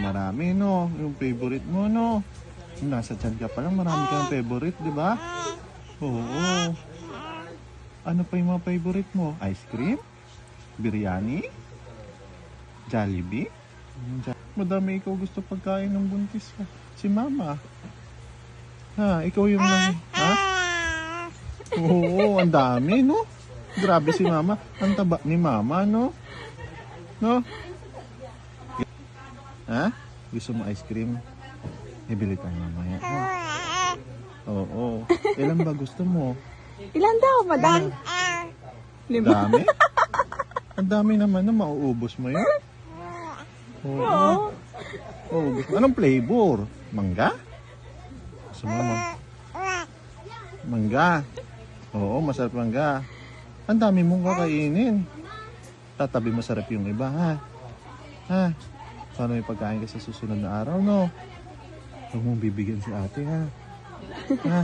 marami, no? Yung favorite mo, no? Yung nasa tiyan ka pa lang, marami kang favorite, di ba? Oo. Ano pa yung mga favorite mo? Ice cream? Biryani? Jollibee? Madami ikaw gusto pagkain ng buntis ka. Si mama. Ha, ikaw yung ha? Oo, ang dami, no? Grabe si mama. Ang taba ni mama, no? No? Ha? Gusto mo ice cream? Ibili tayo mamaya. No? Oo. Ilan ba gusto mo? Ilan daw, madam? Dami? Ang dami naman na mauubos mo yun. Oo. Ubus mo. Anong flavor? Mangga? Gusto mo mangga? Oo, masarap mangga. Ang dami mong kakainin. Tatabi masarap yung iba, ha? Ha? Paano may pagkain ka sa susunod na araw, no? Huwag mong bibigyan si ate, ha? Ha?